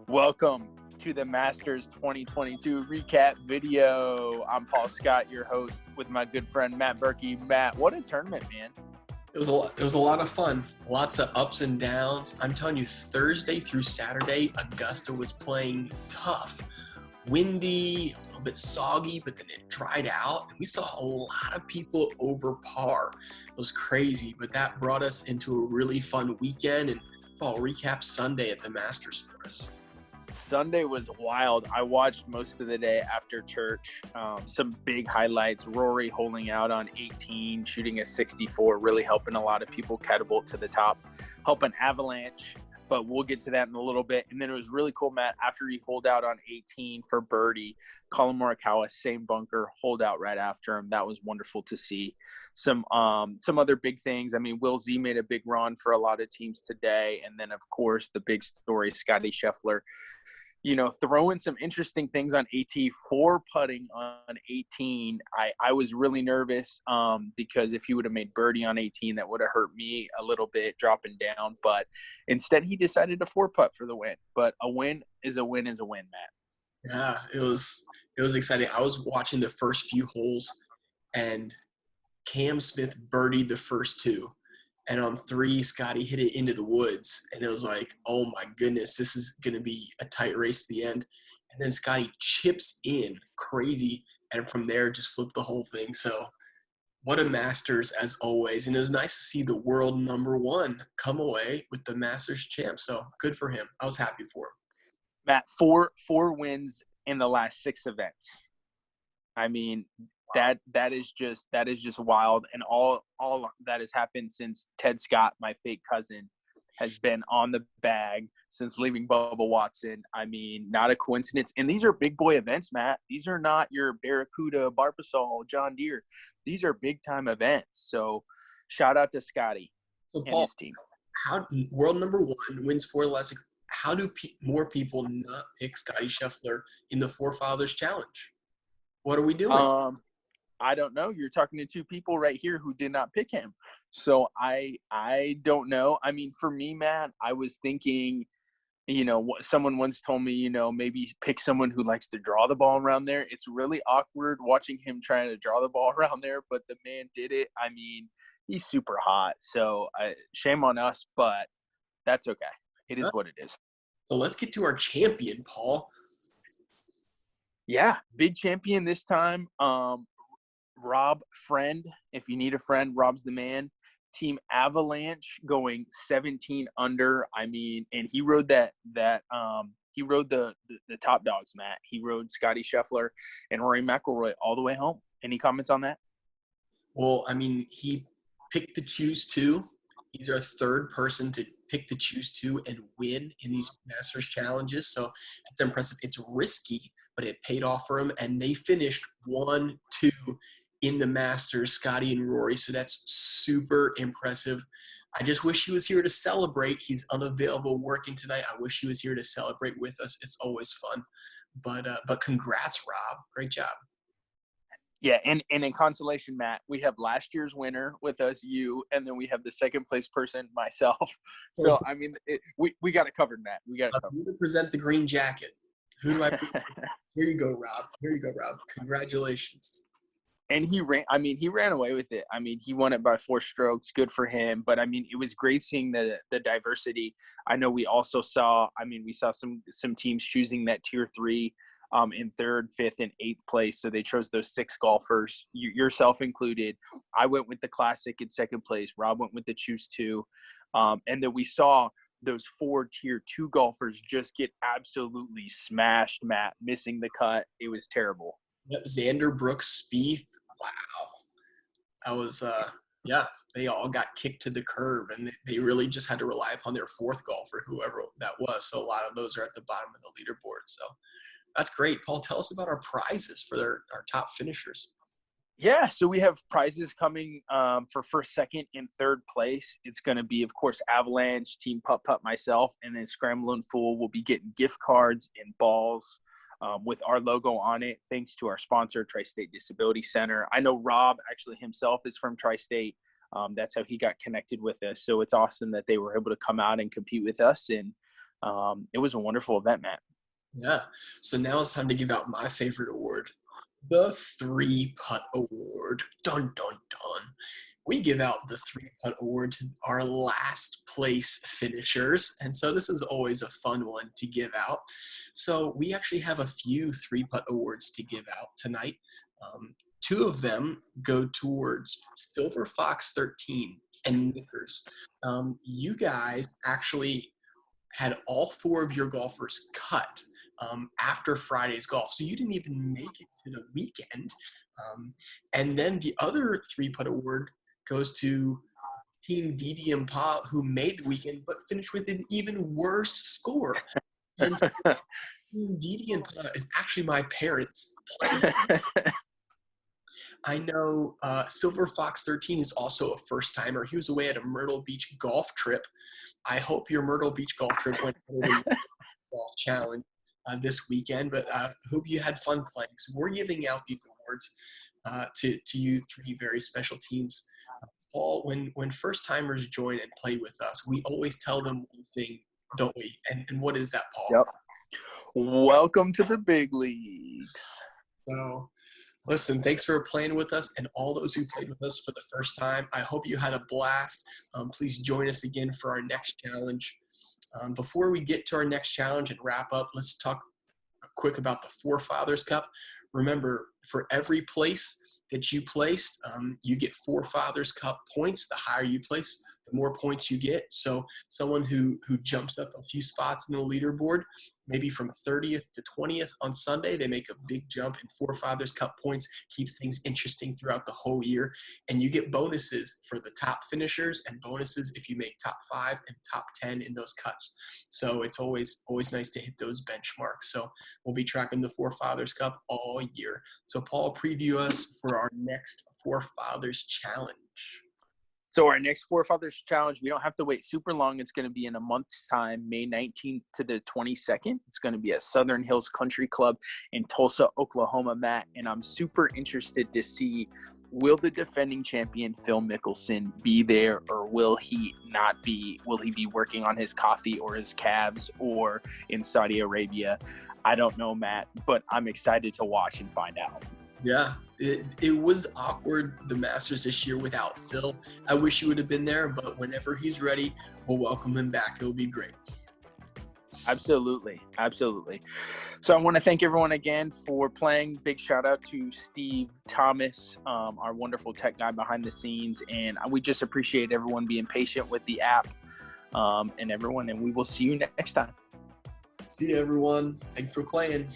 Welcome to the Masters 2022 recap video. I'm Paul Scott, your host, with my good friend Matt Berkey. Matt, what a tournament, man. It was a lot of fun. Lots of ups and downs. I'm telling you, Thursday through Saturday, Augusta was playing tough. Windy, a little bit soggy, but then it dried out. And we saw a lot of people over par. It was crazy, but that brought us into a really fun weekend. And I'll recap Sunday at the Masters for us. Sunday was wild. I watched most of the day after church. Some big highlights. Rory holding out on 18, shooting a 64, really helping a lot of people catapult to the top, helping Avalanche. But we'll get to that in a little bit. And then it was really cool, Matt, after he holed out on 18 for birdie, Colin Morikawa, same bunker, hold out right after him. That was wonderful to see. Some other big things. I mean, Will Z made a big run for a lot of teams today. And then, of course, the big story, Scotty Scheffler, throwing some interesting things on 18 for putting on 18. I was really nervous because if he would have made birdie on 18, that would have hurt me a little bit dropping down. But instead, he decided to four putt for the win. But a win is a win, Matt. Yeah, it was exciting. I was watching the first few holes, and Cam Smith birdied the first two. And on 3, Scotty hit it into the woods. And it was like, oh, my goodness, this is going to be a tight race to the end. And then Scotty chips in crazy. And from there, just flipped the whole thing. So what a Masters, as always. And it was nice to see the world number one come away with the Masters champ. So good for him. I was happy for him. Matt, four wins in the last 6 events. I mean, that is just wild, and all that has happened since Ted Scott, my fake cousin, has been on the bag since leaving Bubba Watson. I mean, not a coincidence. And these are big boy events, Matt. These are not your Barracuda, Barbasol, John Deere. These are big time events. So, shout out to Scotty and Paul, his team. How world number one wins 4 less? How do more people not pick Scotty Scheffler in the Fore Fathers challenge? What are we doing? I don't know. You're talking to 2 people right here who did not pick him. So I don't know. I mean, for me, Matt, I was thinking, someone once told me, maybe pick someone who likes to draw the ball around there. It's really awkward watching him trying to draw the ball around there, but the man did it. I mean, he's super hot. So shame on us, but that's okay. It is what it is. So let's get to our champion, Paul. Yeah, big champion this time. Rob Friend, if you need a friend, Rob's the man. Team Avalanche going 17 under. I mean, and he rode he rode the top dogs, Matt. He rode Scotty Scheffler and Rory McIlroy all the way home. Any comments on that? Well, I mean, he picked the choose 2. He's our 3rd person to pick the choose 2 and win in these Masters challenges. So it's impressive. It's risky, but it paid off for him. And they finished 1-2 in the Masters, Scotty and Rory. So that's super impressive. I just wish he was here to celebrate. He's unavailable working tonight. I wish he was here to celebrate with us. It's always fun. But congrats, Rob. Great job. Yeah, and in consolation, Matt, we have last year's winner with us, you, and then we have the 2nd place person, myself. So, I mean, we got it covered, Matt. We got it covered. I'm going to present the green jacket. Who do I Here you go, Rob. Congratulations. And he ran away with it. I mean, he won it by 4 strokes. Good for him. But, I mean, it was great seeing the diversity. I know we also saw some teams choosing that tier 3 in 3rd, 5th, and 8th place. So they chose those 6 golfers, yourself included. I went with the Classic in 2nd place. Rob went with the Choose 2. And then we saw those 4 tier 2 golfers just get absolutely smashed, Matt, missing the cut. It was terrible. Yep, Xander, Brooks, Spieth. Wow. That was, they all got kicked to the curb, and they really just had to rely upon their 4th golfer, whoever that was. So a lot of those are at the bottom of the leaderboard. So that's great. Paul, tell us about our prizes for our top finishers. Yeah, so we have prizes coming for 1st, 2nd, and 3rd place. It's going to be, of course, Avalanche, Team Putt, myself, and then Scramble and Fool will be getting gift cards and balls with our logo on it, thanks to our sponsor, Tri-State Disability Center. I know Rob actually himself is from Tri-State. That's how he got connected with us. So it's awesome that they were able to come out and compete with us. And It was a wonderful event, Matt. Yeah. So now it's time to give out my favorite award, the 3-Putt Award. Dun, dun, dun. We give out the 3-Putt Award to our last place finishers. And so this is always a fun one to give out. So we actually have a few 3-Putt Awards to give out tonight. 2 of them go towards Silver Fox 13 and Knickers. You guys actually had all 4 of your golfers cut after Friday's golf. So you didn't even make it to the weekend. And then the other 3-Putt Award goes to Team Didi and Pa, who made the weekend but finished with an even worse score. And Team Didi and Pa is actually my parents. I know Silver Fox 13 is also a first-timer. He was away at a Myrtle Beach golf trip. I hope your Myrtle Beach golf trip went over the golf challenge this weekend, but I hope you had fun playing. So we're giving out these awards to you 3 very special teams. Paul, when first-timers join and play with us, we always tell them one thing, don't we? And what is that, Paul? Yep. Welcome to the big leagues. So, listen, thanks for playing with us and all those who played with us for the first time. I hope you had a blast. Please join us again for our next challenge. Before we get to our next challenge and wrap up, let's talk quick about the Fore Fathers Cup. Remember, for every place that you placed, you get Fore Fathers Cup points. The higher you place, the more points you get. So someone who jumps up a few spots in the leaderboard, maybe from 30th to 20th on Sunday, they make a big jump in Fore Fathers Cup points, keeps things interesting throughout the whole year. And you get bonuses for the top finishers and bonuses if you make top 5 and top 10 in those cuts. So it's always nice to hit those benchmarks. So we'll be tracking the Fore Fathers Cup all year. So Paul, preview us for our next Fore Fathers Challenge. So our next Fore Fathers Challenge, we don't have to wait super long. It's going to be in a month's time, May 19th to the 22nd. It's going to be at Southern Hills Country Club in Tulsa, Oklahoma, Matt. And I'm super interested to see, will the defending champion Phil Mickelson be there, or will he not be? Will he be working on his coffee or his calves or in Saudi Arabia? I don't know, Matt, but I'm excited to watch and find out. Yeah, it was awkward, the Masters this year without Phil. I wish he would have been there, but whenever he's ready, we'll welcome him back. It'll be great. Absolutely. So I want to thank everyone again for playing. Big shout out to Steve Thomas, our wonderful tech guy behind the scenes. And we just appreciate everyone being patient with the app and we will see you next time. See you, everyone. Thanks for playing.